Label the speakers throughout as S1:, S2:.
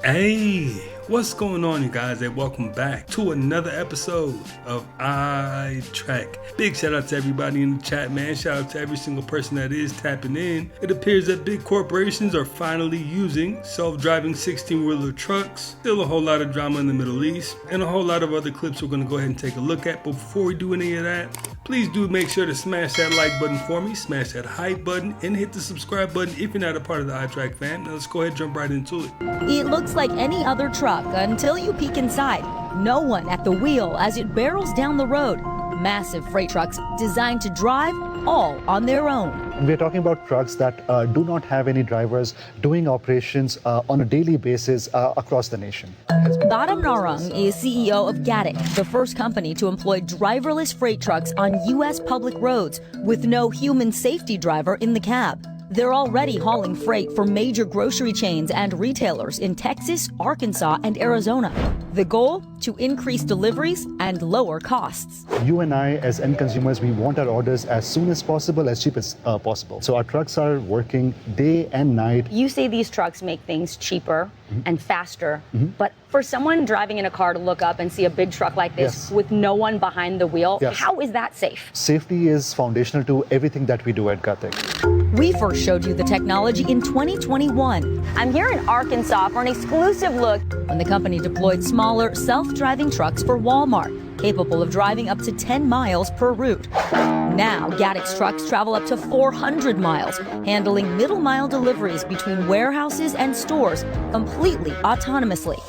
S1: Hey, what's going on, you guys, and welcome back to another episode of iTrack. Big shout out to everybody in the chat, man. Shout out to every single person that is tapping in. It appears that big corporations are finally using self-driving 16-wheeler trucks. Still a whole lot of drama in the Middle East and a whole lot of other clips we're going to go ahead and take a look at. But before we do any of that, please do make sure to smash that like button for me, smash that hype button, and hit the subscribe button if you're not a part of the iTrack fam. Now let's go ahead and jump right into it.
S2: It looks like any other truck until you peek inside. No one at the wheel as it barrels down the road. Massive freight trucks designed to drive all on their own.
S3: We're talking about trucks that do not have any drivers doing operations on a daily basis across the nation.
S2: Badam Narang is CEO of Gatik, the first company to employ driverless freight trucks on U.S. public roads with no human safety driver in the cab. They're already hauling freight for major grocery chains and retailers in Texas, Arkansas, and Arizona. The goal? To increase deliveries and lower costs.
S3: You and I, as end consumers, we want our orders as soon as possible, as cheap as possible. So our trucks are working day and night.
S4: You say these trucks make things cheaper and faster, but for someone driving in a car to look up and see a big truck like this with no one behind the wheel, how is that safe?
S3: Safety is foundational to everything that we do at Gatik.
S2: We first showed you the technology in 2021.
S4: I'm here in Arkansas for an exclusive look
S2: When the company deployed smaller, self-driving trucks for Walmart, capable of driving up to 10 miles per route. Now, Gatik's trucks travel up to 400 miles, handling middle-mile deliveries between warehouses and stores completely autonomously.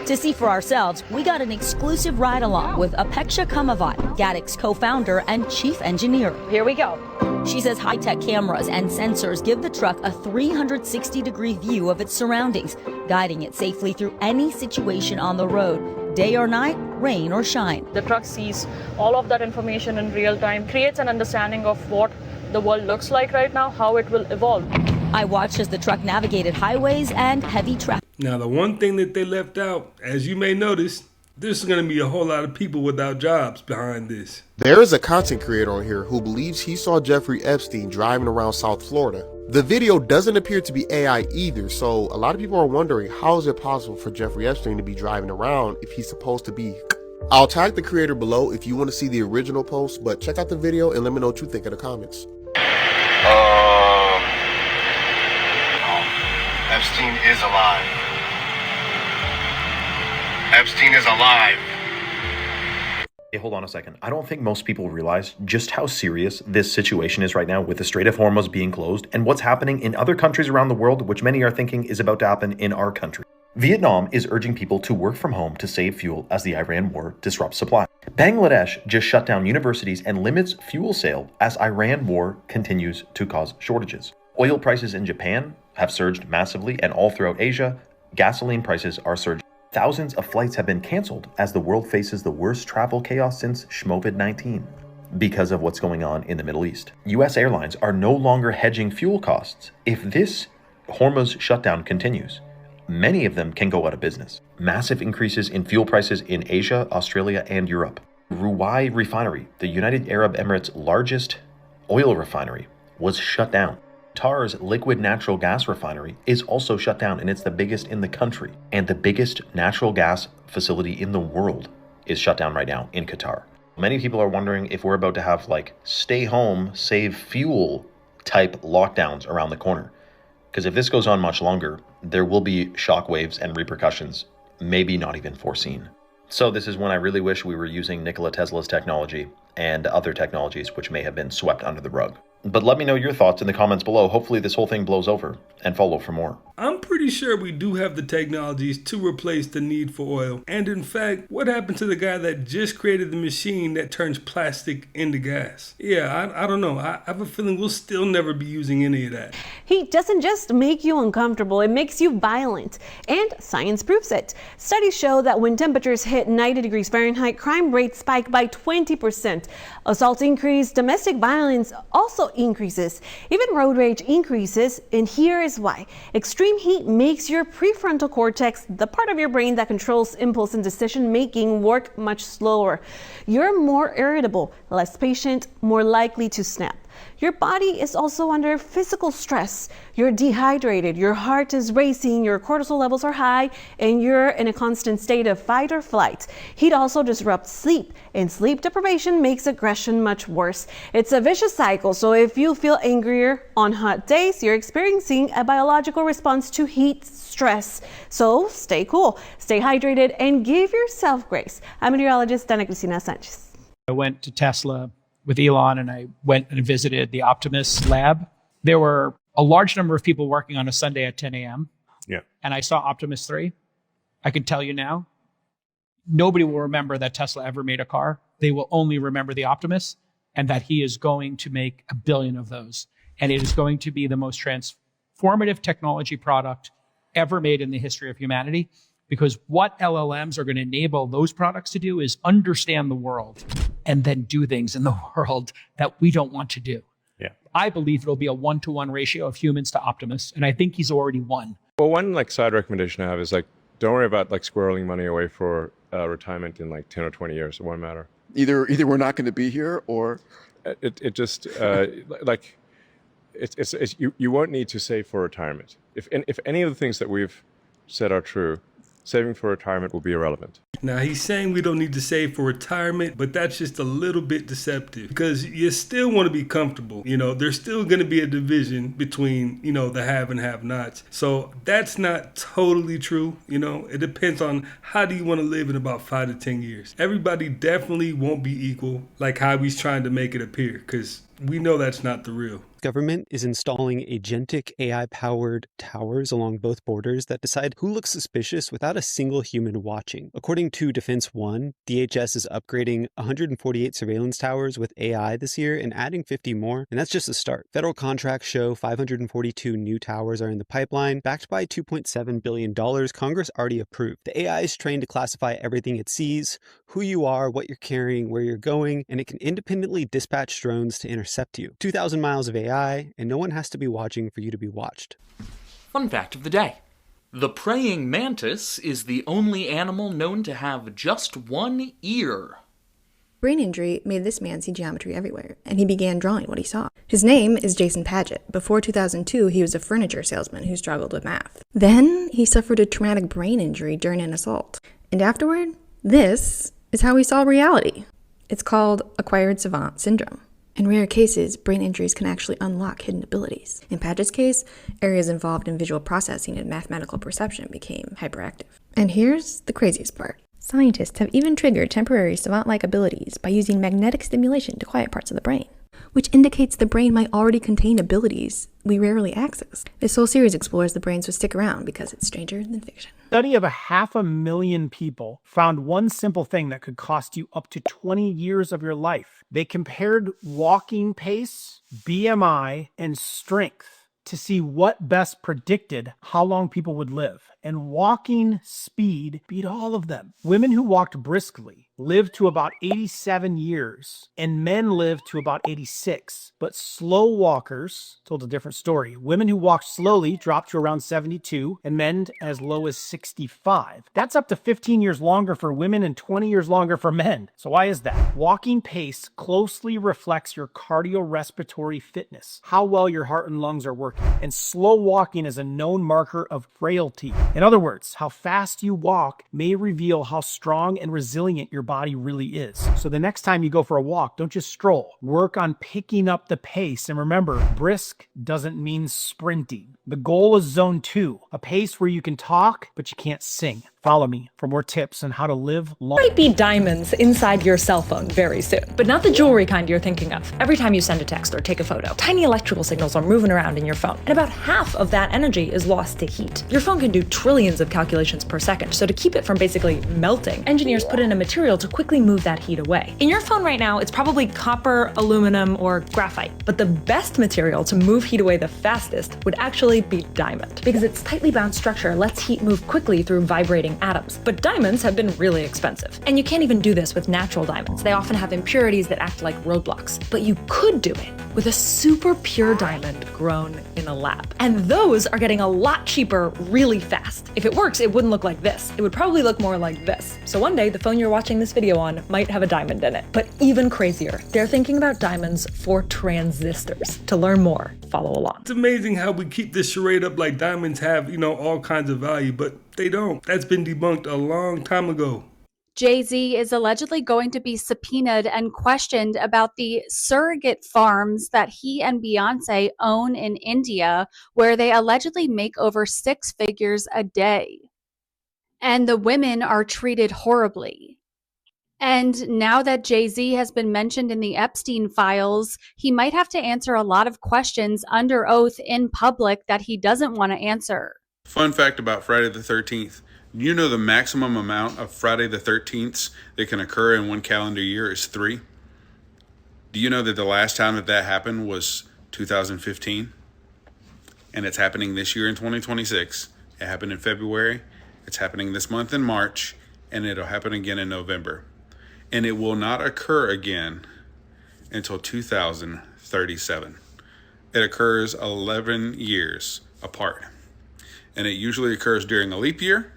S2: To see for ourselves, we got an exclusive ride-along with Apeksha Kamavat, Gatik's co-founder and chief engineer.
S4: Here we go.
S2: She says high-tech cameras and sensors give the truck a 360-degree view of its surroundings, guiding it safely through any situation on the road, day or night, rain or shine.
S5: The truck sees all of that information in real time, creates an understanding of what the world looks like right now, how it will evolve.
S2: I watched as the truck navigated highways and heavy traffic.
S1: Now, the one thing that they left out, as you may notice, there's going to be a whole lot of people without jobs behind this.
S6: There is a content creator on here who believes he saw Jeffrey Epstein driving around South Florida. The video doesn't appear to be AI either, so a lot of people are wondering, how is it possible for Jeffrey Epstein to be driving around if he's supposed to be? I'll tag the creator below if you want to see the original post, but check out the video and let me know what you think in the comments.
S7: Epstein is alive. Epstein is alive.
S8: Hey, hold on a second. I don't think most people realize just how serious this situation is right now with the Strait of Hormuz being closed and what's happening in other countries around the world, which many are thinking is about to happen in our country. Vietnam is urging people to work from home to save fuel as the Iran war disrupts supply. Bangladesh just shut down universities and limits fuel sale as Iran war continues to cause shortages. Oil prices in Japan have surged massively, and all throughout Asia, gasoline prices are surging. Thousands of flights have been canceled as the world faces the worst travel chaos since COVID-19 because of what's going on in the Middle East. US airlines are no longer hedging fuel costs. If this Hormuz shutdown continues, many of them can go out of business. Massive increases in fuel prices in Asia, Australia, and Europe. Ruwais Refinery, the United Arab Emirates' largest oil refinery, was shut down. Qatar's liquid natural gas refinery is also shut down, and it's the biggest in the country. And the biggest natural gas facility in the world is shut down right now in Qatar. Many people are wondering if we're about to have like stay home, save fuel type lockdowns around the corner. Because if this goes on much longer, there will be shockwaves and repercussions, maybe not even foreseen. So this is when I really wish we were using Nikola Tesla's technology and other technologies which may have been swept under the rug. But let me know your thoughts in the comments below. Hopefully this whole thing blows over, and follow for more.
S1: I'm pretty sure we do have the technologies to replace the need for oil. And in fact, what happened to the guy that just created the machine that turns plastic into gas? Yeah, I don't know. I have a feeling we'll still never be using any of that.
S9: Heat doesn't just make you uncomfortable, it makes you violent. And science proves it. Studies show that when temperatures hit 90 degrees Fahrenheit, crime rates spike by 20%. Assaults increase, domestic violence also increases, even road rage increases, and here is why. Extreme heat makes your prefrontal cortex, the part of your brain that controls impulse and decision making, work much slower. You're more irritable, less patient, more likely to snap. Your body is also under physical stress. You're dehydrated, your heart is racing, your cortisol levels are high, and you're in a constant state of fight or flight. Heat also disrupts sleep, and sleep deprivation makes aggression much worse. It's a vicious cycle, so if you feel angrier on hot days, you're experiencing a biological response to heat stress. So stay cool, stay hydrated, and give yourself grace. I'm meteorologist Ana Cristina Sanchez.
S10: I went to Tesla with Elon and I went and visited the Optimus lab. There were a large number of people working on a Sunday at 10 a.m.
S11: Yeah.
S10: And I saw Optimus 3. I can tell you now, nobody will remember that Tesla ever made a car. They will only remember the Optimus and that he is going to make 1 billion of those. And it is going to be the most transformative technology product ever made in the history of humanity, because what LLMs are going to enable those products to do is understand the world and then do things in the world that we don't want to do.
S11: Yeah.
S10: I believe it'll be a 1-to-1 ratio of humans to Optimus, and I think he's already won.
S11: Well, one side recommendation I have is don't worry about squirreling money away for retirement in 10 or 20 years. It won't matter.
S12: Either we're not going to be here, or
S11: it just it's you won't need to save for retirement. If any of the things that we've said are true, saving for retirement will be irrelevant.
S1: Now, he's saying we don't need to save for retirement, but that's just a little bit deceptive because you still want to be comfortable. There's still going to be a division between, the have and have nots. So that's not totally true. It depends on how do you want to live in about 5 to 10 years. Everybody definitely won't be equal like how he's trying to make it appear, because we know that's not the real.
S13: Government is installing agentic AI-powered towers along both borders that decide who looks suspicious without a single human watching. According to Defense One, DHS is upgrading 148 surveillance towers with AI this year and adding 50 more, and that's just a start. Federal contracts show 542 new towers are in the pipeline, backed by $2.7 billion Congress already approved. The AI is trained to classify everything it sees, who you are, what you're carrying, where you're going, and it can independently dispatch drones to intercept you. 2,000 miles of AI, and no one has to be watching for you to be watched.
S14: Fun fact of the day. The praying mantis is the only animal known to have just one ear.
S15: Brain injury made this man see geometry everywhere, and he began drawing what he saw. His name is Jason Padgett. Before 2002, he was a furniture salesman who struggled with math. Then, he suffered a traumatic brain injury during an assault. And afterward, this is how he saw reality. It's called acquired savant syndrome. In rare cases, brain injuries can actually unlock hidden abilities. In Padgett's case, areas involved in visual processing and mathematical perception became hyperactive. And here's the craziest part. Scientists have even triggered temporary savant-like abilities by using magnetic stimulation to quiet parts of the brain, which indicates the brain might already contain abilities we rarely access. This whole series explores the brain, so stick around because it's stranger than fiction.
S10: Study of 500,000 people found one simple thing that could cost you up to 20 years of your life. They compared walking pace, BMI, and strength to see what best predicted how long people would live. And walking speed beat all of them. Women who walked briskly lived to about 87 years, and men lived to about 86. But slow walkers told a different story. Women who walked slowly dropped to around 72, and men as low as 65. That's up to 15 years longer for women and 20 years longer for men. So why is that? Walking pace closely reflects your cardiorespiratory fitness, how well your heart and lungs are working. And slow walking is a known marker of frailty. In other words, how fast you walk may reveal how strong and resilient your body really is. So the next time you go for a walk, don't just stroll. Work on picking up the pace. And remember, brisk doesn't mean sprinting. The goal is zone 2, a pace where you can talk, but you can't sing. Follow me for more tips on how to live long.
S5: There might be diamonds inside your cell phone very soon, but not the jewelry kind you're thinking of. Every time you send a text or take a photo, tiny electrical signals are moving around in your phone, and about half of that energy is lost to heat. Your phone can do trillions of calculations per second, so to keep it from basically melting, engineers put in a material to quickly move that heat away. In your phone right now, it's probably copper, aluminum, or graphite, but the best material to move heat away the fastest would actually be diamond, because its tightly bound structure lets heat move quickly through vibrating in atoms, but diamonds have been really expensive. And you can't even do this with natural diamonds. They often have impurities that act like roadblocks. But you could do it with a super pure diamond grown in a lab. And those are getting a lot cheaper really fast. If it works, it wouldn't look like this. It would probably look more like this. So one day, the phone you're watching this video on might have a diamond in it. But even crazier, they're thinking about diamonds for transistors. To learn more, follow along.
S1: It's amazing how we keep this charade up like diamonds have, all kinds of value, but they don't. That's been debunked a long time ago.
S16: Jay-Z is allegedly going to be subpoenaed and questioned about the surrogate farms that he and Beyonce own in India, where they allegedly make over 6 figures a day. And the women are treated horribly. And now that Jay-Z has been mentioned in the Epstein files, he might have to answer a lot of questions under oath in public that he doesn't want to answer.
S17: Fun fact about Friday the 13th. You know the maximum amount of Friday the 13ths that can occur in one calendar year is 3? Do you know that the last time that happened was 2015? And it's happening this year in 2026. It happened in February. It's happening this month in March. And it'll happen again in November. And it will not occur again until 2037. It occurs 11 years apart. And it usually occurs during a leap year,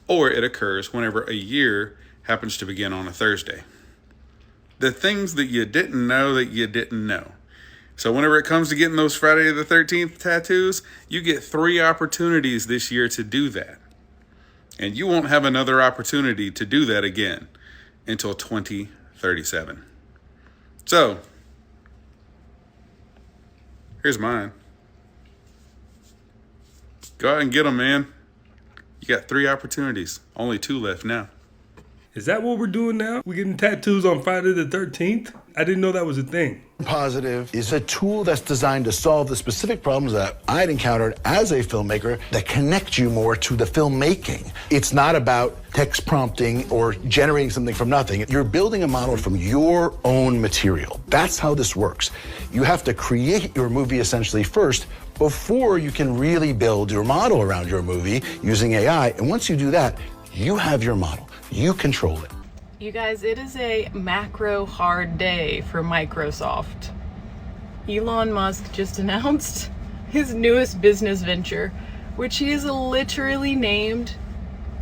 S17: or it occurs whenever a year happens to begin on a Thursday. The things that you didn't know that you didn't know. So whenever it comes to getting those Friday the 13th tattoos, you get 3 opportunities this year to do that. And you won't have another opportunity to do that again until 2037. So, here's mine. Go out and get them, man. You got 3 opportunities. Only 2 left now.
S1: Is that what we're doing now? We're getting tattoos on Friday the 13th? I didn't know that was a thing.
S18: Positive is a tool that's designed to solve the specific problems that I'd encountered as a filmmaker that connect you more to the filmmaking. It's not about text prompting or generating something from nothing. You're building a model from your own material. That's how this works. You have to create your movie essentially first before you can really build your model around your movie using AI. And once you do that, you have your model. You control it.
S19: You guys, it is a MacroHard day for Microsoft. Elon Musk just announced his newest business venture, which he has literally named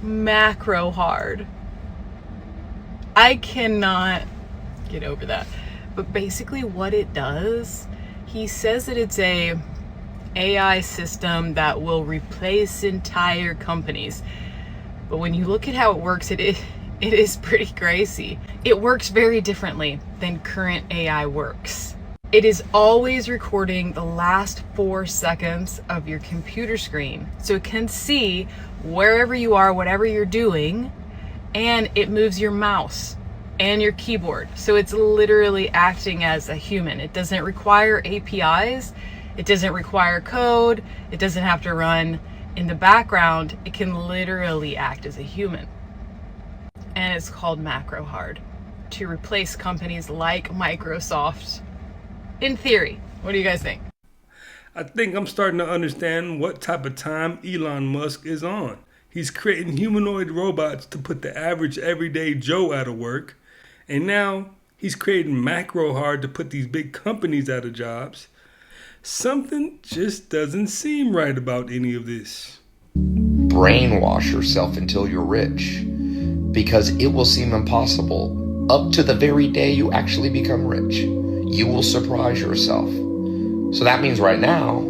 S19: MacroHard. I cannot get over that. But basically what it does, he says that it's a AI system that will replace entire companies. But when you look at how it works, it is pretty crazy. It works very differently than current AI works. It is always recording the last 4 seconds of your computer screen. So it can see wherever you are, whatever you're doing, and it moves your mouse and your keyboard. So it's literally acting as a human. It doesn't require APIs. It doesn't require code. It doesn't have to run in the background. It can literally act as a human. And it's called MacroHard to replace companies like Microsoft. In theory, what do you guys think?
S1: I think I'm starting to understand what type of time Elon Musk is on. He's creating humanoid robots to put the average everyday Joe out of work. And now he's creating MacroHard to put these big companies out of jobs. Something just doesn't seem right about any of this.
S20: Brainwash yourself until you're rich, because it will seem impossible up to the very day you actually become rich. You will surprise yourself. So that means right now,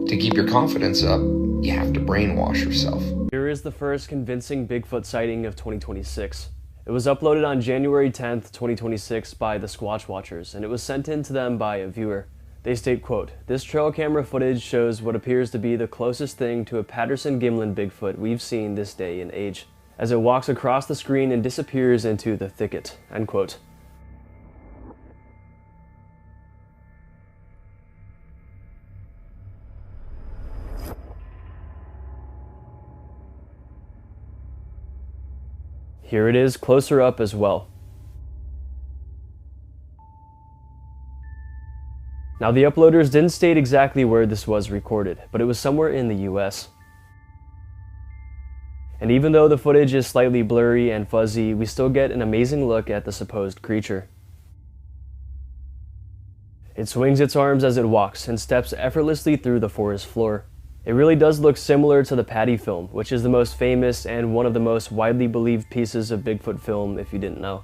S20: to keep your confidence up, you have to brainwash yourself.
S21: Here is the first convincing Bigfoot sighting of 2026. It was uploaded on January 10th, 2026 by the Squatch Watchers, and it was sent in to them by a viewer. They state, quote, "This trail camera footage shows what appears to be the closest thing to a Patterson-Gimlin Bigfoot we've seen this day and age, as it walks across the screen and disappears into the thicket," end quote. Here it is closer up as well. Now the uploaders didn't state exactly where this was recorded, but it was somewhere in the US. And even though the footage is slightly blurry and fuzzy, we still get an amazing look at the supposed creature. It swings its arms as it walks and steps effortlessly through the forest floor. It really does look similar to the Patty film, which is the most famous and one of the most widely believed pieces of Bigfoot film if you didn't know.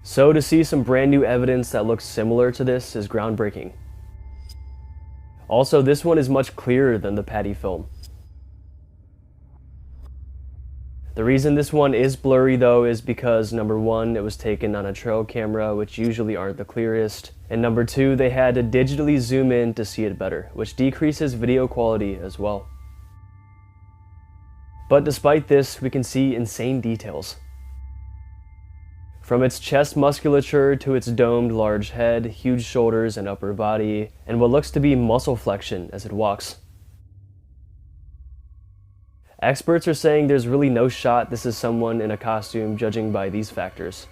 S21: So to see some brand new evidence that looks similar to this is groundbreaking. Also, this one is much clearer than the Patty film. The reason this one is blurry though is because number one, it was taken on a trail camera, which usually aren't the clearest, and number two, they had to digitally zoom in to see it better, which decreases video quality as well. But despite this, we can see insane details. From its chest musculature to its domed large head, huge shoulders and upper body, and what looks to be muscle flexion as it walks. Experts are saying there's really no shot this is someone in a costume, judging by these factors.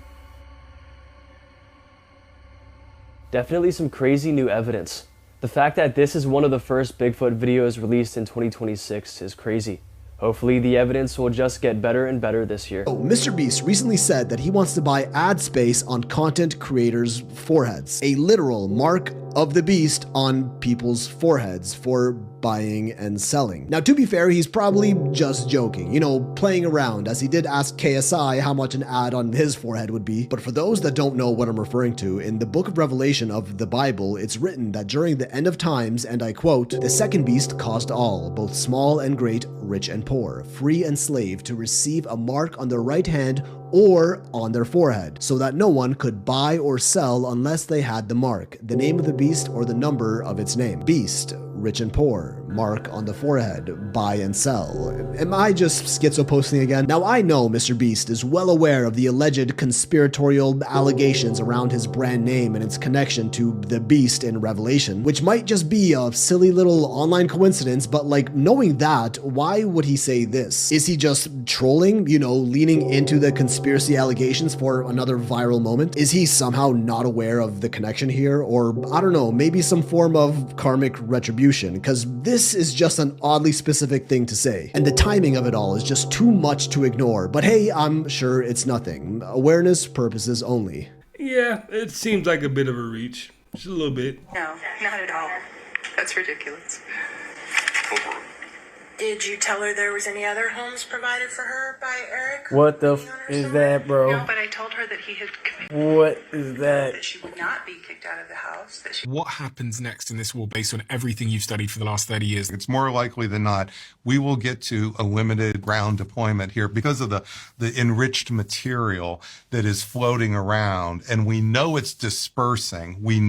S21: Definitely some crazy new evidence. The fact that this is one of the first Bigfoot videos released in 2026 is crazy. Hopefully the evidence will just get better and better this year.
S3: MrBeast recently said that he wants to buy ad space on content creators' foreheads. A literal mark of the beast on people's foreheads for buying and selling. Now, to be fair, he's probably just joking, you know, playing around, as he did ask KSI how much an ad on his forehead would be. But for those that don't know what I'm referring to, in the book of Revelation of the Bible, it's written that during the end of times, and I quote, "The second beast caused all, both small and great, rich and poor, free and slave, to receive a mark on their right hand or on their forehead, so that no one could buy or sell unless they had the mark, the name of the beast or the number of its name." Beast, rich and poor, mark on the forehead, buy and sell. Am I just schizo posting again? Now, I know MrBeast is well aware of the alleged conspiratorial allegations around his brand name and its connection to the beast in Revelation, which might just be a silly little online coincidence, but like, knowing that, why would he say this? Is he just trolling, you know, leaning into the conspiracy allegations for another viral moment? Is he somehow not aware of the connection here? Or, I don't know, maybe some form of karmic retribution? Because this is just an oddly specific thing to say, and the timing of it all is just too much to ignore. But hey, I'm sure it's nothing. Awareness purposes only.
S1: Yeah, it seems like a bit of a reach. Just a little bit.
S22: No, not at all. That's ridiculous. Did you tell her there was any other homes provided for her by Eric?
S23: What the f is that, bro?
S22: No, but I told her that he had committed.
S23: What is that?
S22: That she would not be kicked out of the house. That she.
S24: What happens next in this war based on everything you've studied for the last 30 years?
S25: It's more likely than not we will get to a limited ground deployment here because of the enriched material that is floating around, and we know it's dispersing. We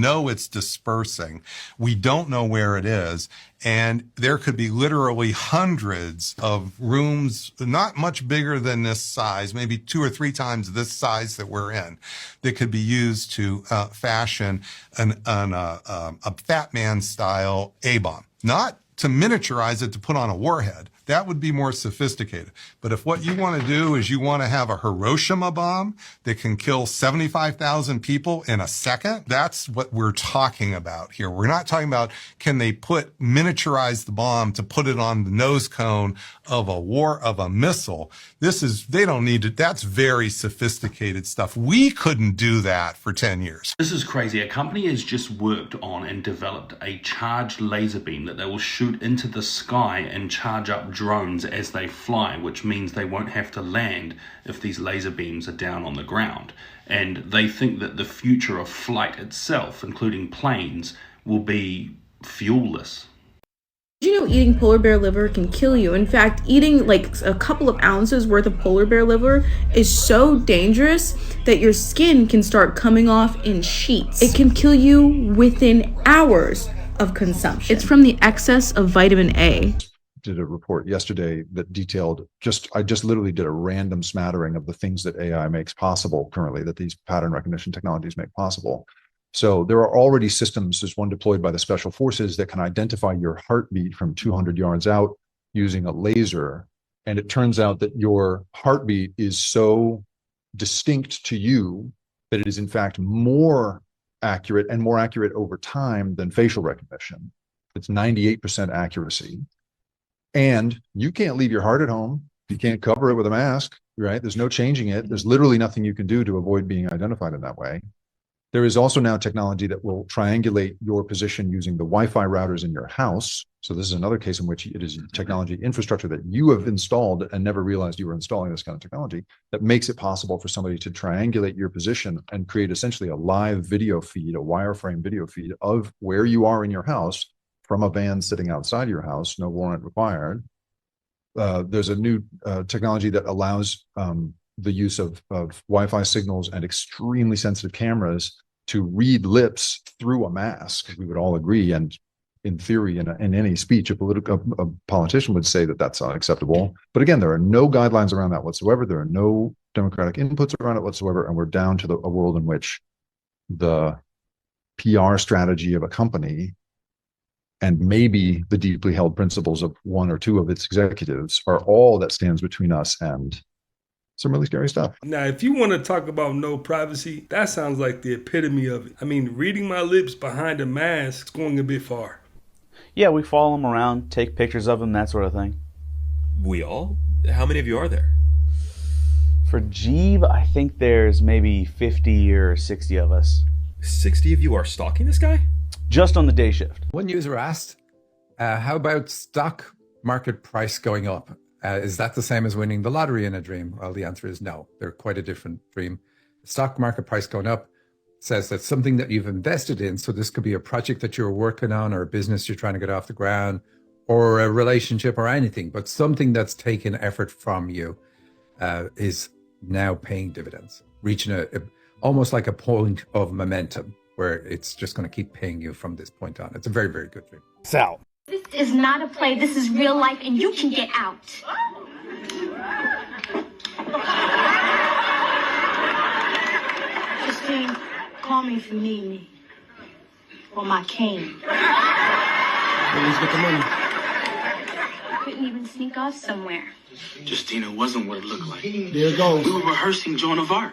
S25: don't know where it is. And there could be literally hundreds of rooms, not much bigger than this size, maybe 2 or 3 times this size that we're in, that could be used to fashion a Fat Man style A-bomb. Not to miniaturize it to put on a warhead. That would be more sophisticated. But if what you want to do is you want to have a Hiroshima bomb that can kill 75,000 people in a second, that's what we're talking about here. We're not talking about can they miniaturize the bomb to put it on the nose cone of a missile. They don't need it. That's very sophisticated stuff. We couldn't do that for 10 years.
S26: This is crazy. A company has just worked on and developed a charged laser beam that they will shoot into the sky and charge up drones as they fly, which means they won't have to land if these laser beams are down on the ground. And they think that the future of flight itself, including planes, will be fuelless.
S27: Did you know eating polar bear liver can kill you? In fact, eating like a couple of ounces worth of polar bear liver is so dangerous that your skin can start coming off in sheets. It can kill you within hours of consumption. It's from the excess of vitamin A.
S28: Did a report yesterday that detailed I just literally did a random smattering of the things that AI makes possible currently, that these pattern recognition technologies make possible. So there are already systems, there's one deployed by the special forces that can identify your heartbeat from 200 yards out using a laser. And it turns out that your heartbeat is so distinct to you that it is in fact more accurate and more accurate over time than facial recognition. It's 98% accuracy. And you can't leave your heart at home. You can't cover it with a mask, right? There's no changing it. There's literally nothing you can do to avoid being identified in that way. There is also now technology that will triangulate your position using the Wi-Fi routers in your house. So this is another case in which it is technology infrastructure that you have installed and never realized you were installing this kind of technology that makes it possible for somebody to triangulate your position and create essentially a live video feed, a wireframe video feed of where you are in your house from a van sitting outside your house, no warrant required. There's a new technology that allows the use of Wi-Fi signals and extremely sensitive cameras to read lips through a mask. We would all agree, and in theory, in any speech, a politician would say that that's unacceptable. But again, there are no guidelines around that whatsoever. There are no democratic inputs around it whatsoever, and we're down to a world in which the PR strategy of a company and maybe the deeply held principles of one or two of its executives are all that stands between us and some really scary stuff.
S1: Now, if you want to talk about no privacy, that sounds like the epitome of it. I mean, reading my lips behind a mask is going a bit far.
S2: Yeah, we follow them around, take pictures of them, that sort of thing.
S4: We all? How many of you are there?
S2: For Jeeve, I think there's maybe 50 or 60 of us.
S4: 60 of you are stalking this guy?
S2: Just on the day shift.
S6: One user asked, how about stock market price going up? Is that the same as winning the lottery in a dream? Well, the answer is no. They're quite a different dream. Stock market price going up says that's something that you've invested in. So this could be a project that you're working on, or a business you're trying to get off the ground, or a relationship, or anything. But something that's taken effort from you is now paying dividends, reaching almost like a point of momentum where it's just going to keep paying you from this point on. It's a very, very good dream.
S7: Sal. This is not a play. This is real life, and you can get out. Justine, call me if you need me. Or my cane.
S8: Let's get the money.
S7: Couldn't even sneak off somewhere.
S8: Justina wasn't what it looked like. There it goes.
S7: We were rehearsing Joan of Arc.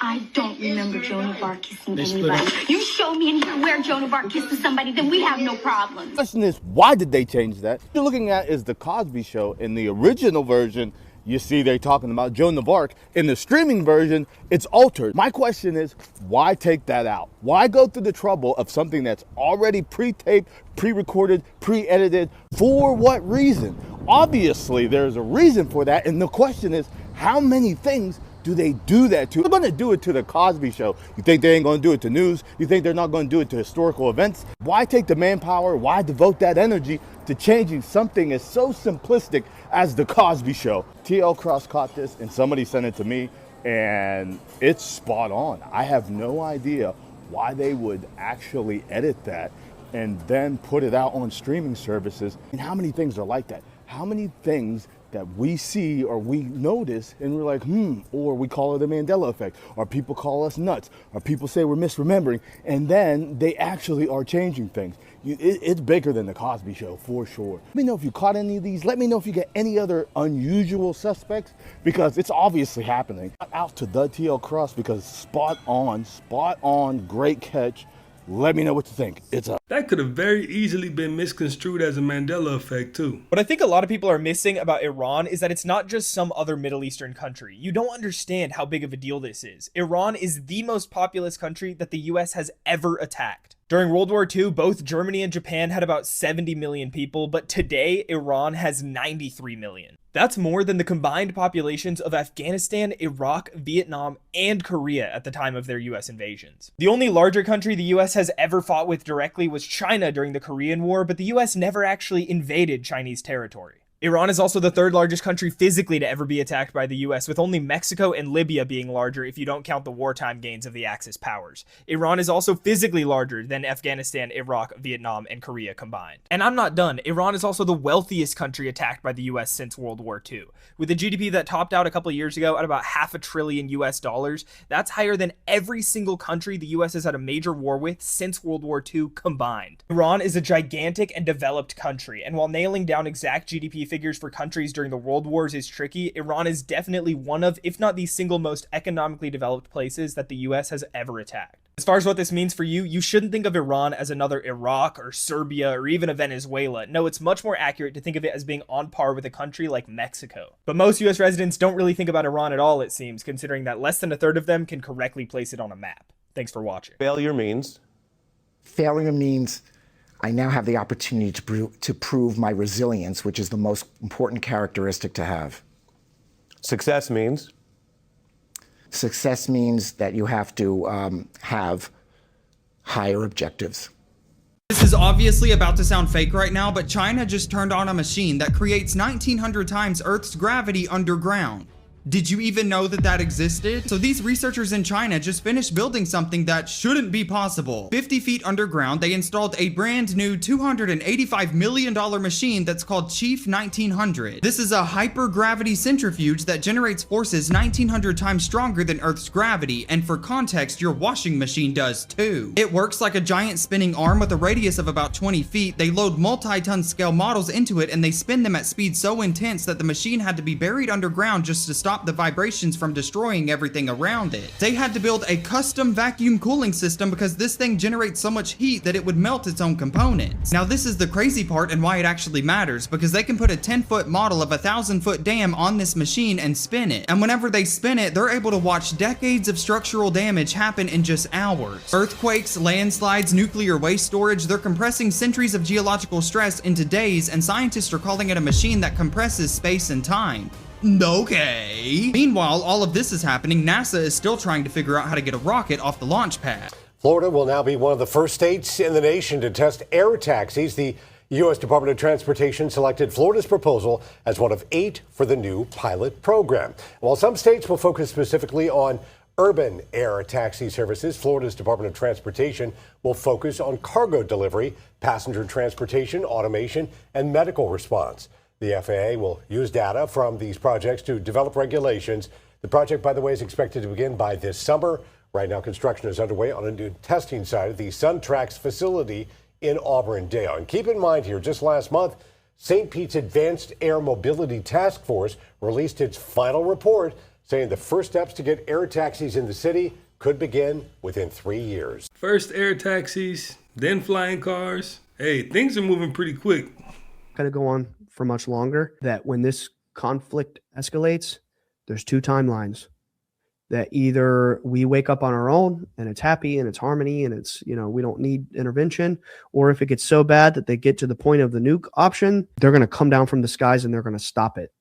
S7: I don't remember Joan of Arc kissing anybody. You show me in here where Joan of Arc kisses somebody, then we have no problems.
S9: The question is, why did they change that? What you're looking at is the Cosby Show. In the original version, you see they're talking about Joan of Arc. In the streaming version, it's altered. My question is, why take that out? Why go through the trouble of something that's already pre-taped, pre-recorded, pre-edited? For what reason? Obviously, there's a reason for that. And the question is, how many things do they do that to? They're going to do it to the Cosby Show. You think they ain't going to do it to news? You think they're not going to do it to historical events? Why take the manpower? Why devote that energy to changing something as so simplistic as the Cosby Show? TL Cross caught this and somebody sent it to me, and it's spot on. I have no idea why they would actually edit that and then put it out on streaming services. And how many things are like that? How many things that we see or we notice and we're like, or we call it the Mandela effect, or people call us nuts, or people say we're misremembering, and then they actually are changing things. It's bigger than the Cosby Show, for sure. Let me know if you caught any of these. Let me know if you get any other unusual suspects, because it's obviously happening. Out to the TL Cross, because spot on, great catch. Let me know what you think. It's up.
S1: That could have very easily been misconstrued as a Mandela effect too.
S11: What I think a lot of people are missing about Iran is that it's not just some other Middle Eastern country. You don't understand how big of a deal this is. Iran is the most populous country that the US has ever attacked. During World War II, both Germany and Japan had about 70 million people, but today Iran has 93 million. That's more than the combined populations of Afghanistan, Iraq, Vietnam, and Korea at the time of their US invasions. The only larger country the US has ever fought with directly was China during the Korean War, but the US never actually invaded Chinese territory. Iran is also the third largest country physically to ever be attacked by the US, with only Mexico and Libya being larger if you don't count the wartime gains of the Axis powers. Iran is also physically larger than Afghanistan, Iraq, Vietnam, and Korea combined. And I'm not done. Iran is also the wealthiest country attacked by the US since World War II. With a GDP that topped out a couple years ago at about $500 billion US, that's higher than every single country the US has had a major war with since World War II combined. Iran is a gigantic and developed country, and while nailing down exact GDP figures for countries during the world wars is tricky, Iran is definitely one of, if not the single most economically developed places that the US has ever attacked. As far as what this means for you, you shouldn't think of Iran as another Iraq or Serbia or even a Venezuela. No, it's much more accurate to think of it as being on par with a country like Mexico. But most US residents don't really think about Iran at all, it seems, considering that less than a third of them can correctly place it on a map. Thanks for watching.
S5: Failure means?
S10: Failure means I now have the opportunity to prove my resilience, which is the most important characteristic to have.
S5: Success means?
S10: Success means that you have to have higher objectives.
S12: This is obviously about to sound fake right now, but China just turned on a machine that creates 1900 times Earth's gravity underground. Did you even know that that existed? So these researchers in China just finished building something that shouldn't be possible. 50 feet underground, they installed a brand new $285 million machine that's called Chief 1900. This is a hypergravity centrifuge that generates forces 1900 times stronger than Earth's gravity, and for context, your washing machine does too. It works like a giant spinning arm with a radius of about 20 feet. They load multi-ton scale models into it and they spin them at speeds so intense that the machine had to be buried underground just to stop the vibrations from destroying everything around it. They had to build a custom vacuum cooling system because this thing generates so much heat that it would melt its own components. Now this is the crazy part and why it actually matters, because they can put a 10-foot model of a 1,000-foot dam on this machine and spin it. And whenever they spin it, they're able to watch decades of structural damage happen in just hours. Earthquakes, landslides, nuclear waste storage, they're compressing centuries of geological stress into days, and scientists are calling it a machine that compresses space and time. Okay. Meanwhile, all of this is happening. NASA is still trying to figure out how to get a rocket off the launch pad.
S13: Florida will now be one of the first states in the nation to test air taxis. The U.S. Department of Transportation selected Florida's proposal as one of 8 for the new pilot program. While some states will focus specifically on urban air taxi services, Florida's Department of Transportation will focus on cargo delivery, passenger transportation, automation, and medical response. The FAA will use data from these projects to develop regulations. The project, by the way, is expected to begin by this summer. Right now, construction is underway on a new testing site at the SunTrax facility in Auburndale. And keep in mind here, just last month, St. Pete's Advanced Air Mobility Task Force released its final report, saying the first steps to get air taxis in the city could begin within 3 years.
S1: First air taxis, then flying cars. Hey, things are moving pretty quick.
S14: Going to go on for much longer, that when this conflict escalates, there's 2 timelines. That either we wake up on our own and it's happy and it's harmony and it's, we don't need intervention, or if it gets so bad that they get to the point of the nuke option, they're going to come down from the skies and they're going to stop it,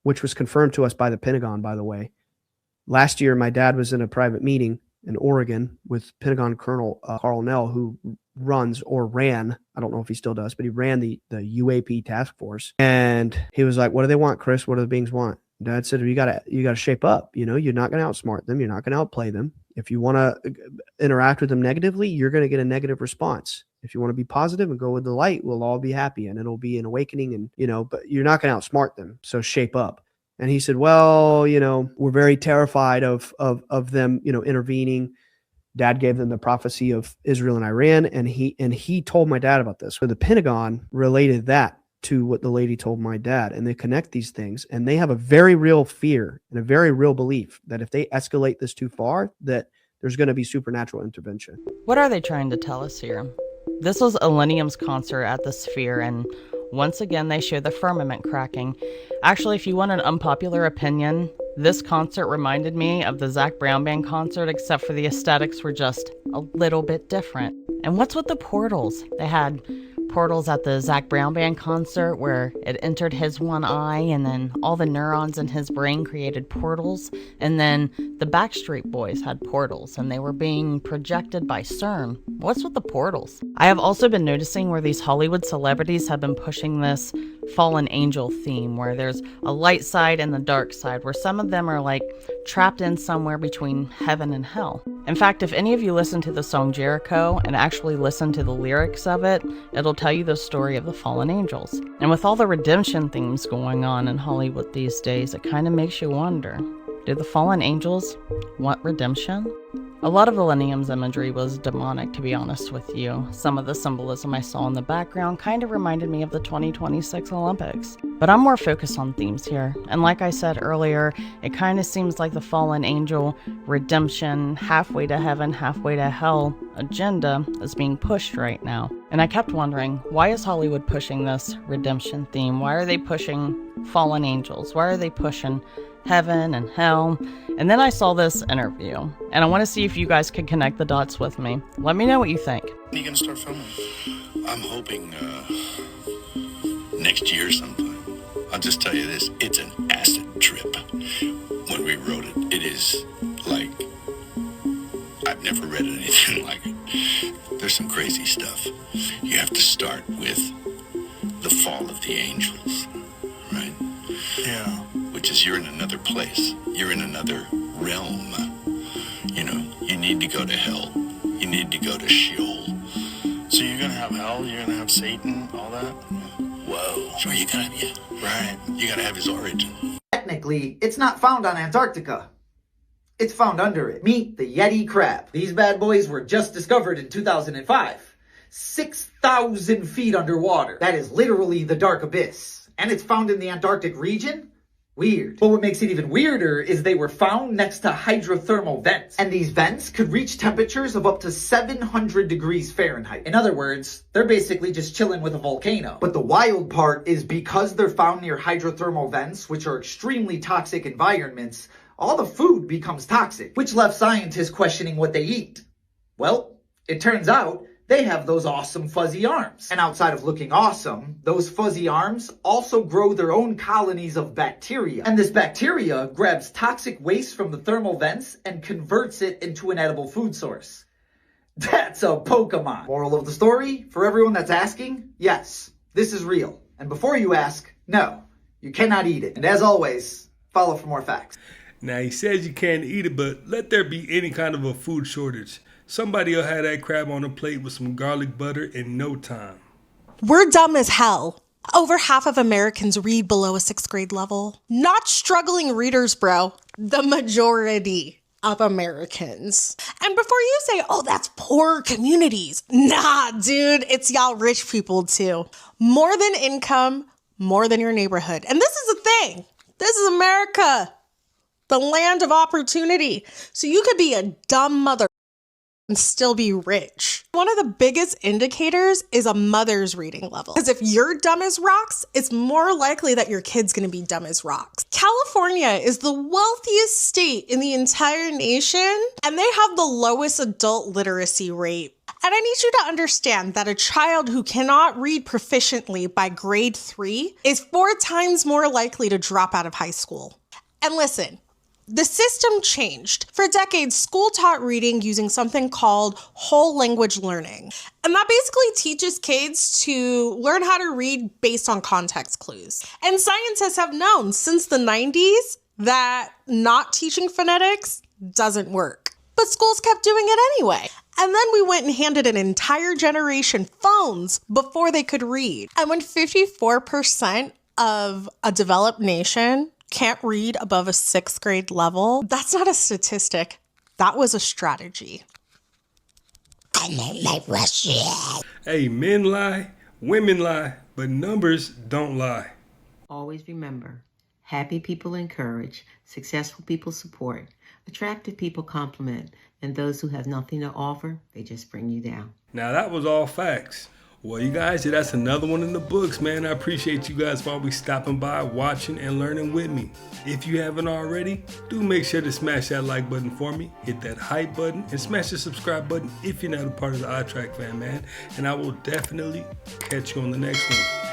S14: which was confirmed to us by the Pentagon, by the way. Last year, my dad was in a private meeting in Oregon with Pentagon Colonel Carl Nell, who runs or ran, I don't know if he still does, but he ran the UAP task force. And he was like, what do they want, Chris? What do the beings want? Dad said, you gotta shape up. You're not going to outsmart them. You're not going to outplay them. If you want to interact with them negatively, you're going to get a negative response. If you want to be positive and go with the light, we'll all be happy and it'll be an awakening, and, but you're not going to outsmart them. So shape up. And he said, well, we're very terrified of them, intervening. Dad gave them the prophecy of Israel and Iran, and he told my dad about this. So the Pentagon related that to what the lady told my dad, and they connect these things, and they have a very real fear and a very real belief that if they escalate this too far, that there's going to be supernatural intervention.
S15: What are they trying to tell us here? This was Millennium's concert at the Sphere, and once again, they show the firmament cracking. Actually, if you want an unpopular opinion, this concert reminded me of the Zac Brown Band concert, except for the aesthetics were just a little bit different. And what's with the portals? They had portals at the Zac Brown Band concert where it entered his one eye, and then all the neurons in his brain created portals. And then the Backstreet Boys had portals, and they were being projected by CERN. What's with the portals? I have also been noticing where these Hollywood celebrities have been pushing this fallen angel theme, where there's a light side and the dark side, where some of them are like trapped in somewhere between heaven and hell. In fact, if any of you listen to the song Jericho and actually listen to the lyrics of it, it'll tell you the story of the fallen angels. And with all the redemption themes going on in Hollywood these days, it kind of makes you wonder, do the fallen angels want redemption? A lot of Millennium's imagery was demonic, to be honest with you. Some of the symbolism I saw in the background kind of reminded me of the 2026 Olympics. But I'm more focused on themes here, and like I said earlier, it kind of seems like the fallen angel, redemption, halfway to heaven, halfway to hell agenda is being pushed right now. And I kept wondering, why is Hollywood pushing this redemption theme? Why are they pushing fallen angels? Why are they pushing heaven and hell? And then I saw this interview, and I want to see if you guys can connect the dots with me. Let me know what you think.
S8: When are you gonna start filming? I'm hoping next year sometime. I'll just tell you this, it's an acid trip. When we wrote it, it is like, I've never read anything like it. There's some crazy stuff. You have to start with the fall of the angels, right? Yeah. Which is you're in another place. You're in another realm. You know, you need to go to hell. You need to go to Sheol. So you're gonna have hell, you're gonna have Satan, all that? Whoa. Sure, you gotta, yeah. Right. You gotta have his origin.
S3: Technically, it's not found on Antarctica. It's found under it. Meet the Yeti crab. These bad boys were just discovered in 2005. 6,000 feet underwater. That is literally the dark abyss. And it's found in the Antarctic region? Weird. But what makes it even weirder is they were found next to hydrothermal vents. And these vents could reach temperatures of up to 700 degrees Fahrenheit. In other words, they're basically just chilling with a volcano. But the wild part is because they're found near hydrothermal vents, which are extremely toxic environments, all the food becomes toxic, which left scientists questioning what they eat. Well, it turns out they have those awesome fuzzy arms. And outside of looking awesome, those fuzzy arms also grow their own colonies of bacteria. And this bacteria grabs toxic waste from the thermal vents and converts it into an edible food source. That's a Pokemon. Moral of the story, for everyone that's asking, yes, this is real. And before you ask, no, you cannot eat it. And as always, follow for more facts.
S1: Now, he says you can't eat it, but let there be any kind of a food shortage. Somebody will have that crab on a plate with some garlic butter in no time.
S16: We're dumb as hell. Over half of Americans read below a 6th grade level. Not struggling readers, bro. The majority of Americans. And before you say, oh, that's poor communities. Nah, dude, it's y'all rich people too. More than income, more than your neighborhood. And this is the thing. This is America. The land of opportunity. So you could be a dumb mother and still be rich. One of the biggest indicators is a mother's reading level. Because if you're dumb as rocks, it's more likely that your kid's gonna be dumb as rocks. California is the wealthiest state in the entire nation, and they have the lowest adult literacy rate. And I need you to understand that a child who cannot read proficiently by grade 3 is 4 times more likely to drop out of high school. And listen, the system changed. For decades, school taught reading using something called whole language learning. And that basically teaches kids to learn how to read based on context clues. And scientists have known since the 90s that not teaching phonetics doesn't work. But schools kept doing it anyway. And then we went and handed an entire generation phones before they could read. And when 54% of a developed nation can't read above a 6th grade level, that's not a statistic. That was a strategy.
S1: Hey, men lie, women lie, but numbers don't lie.
S17: Always remember, happy people encourage, successful people support, attractive people compliment, and those who have nothing to offer, they just bring you down.
S1: Now that was all facts. Well, you guys, that's another one in the books, man. I appreciate you guys for always stopping by, watching, and learning with me. If you haven't already, do make sure to smash that like button for me, hit that hype button, and smash the subscribe button if you're not a part of the iTrack fam, man. And I will definitely catch you on the next one.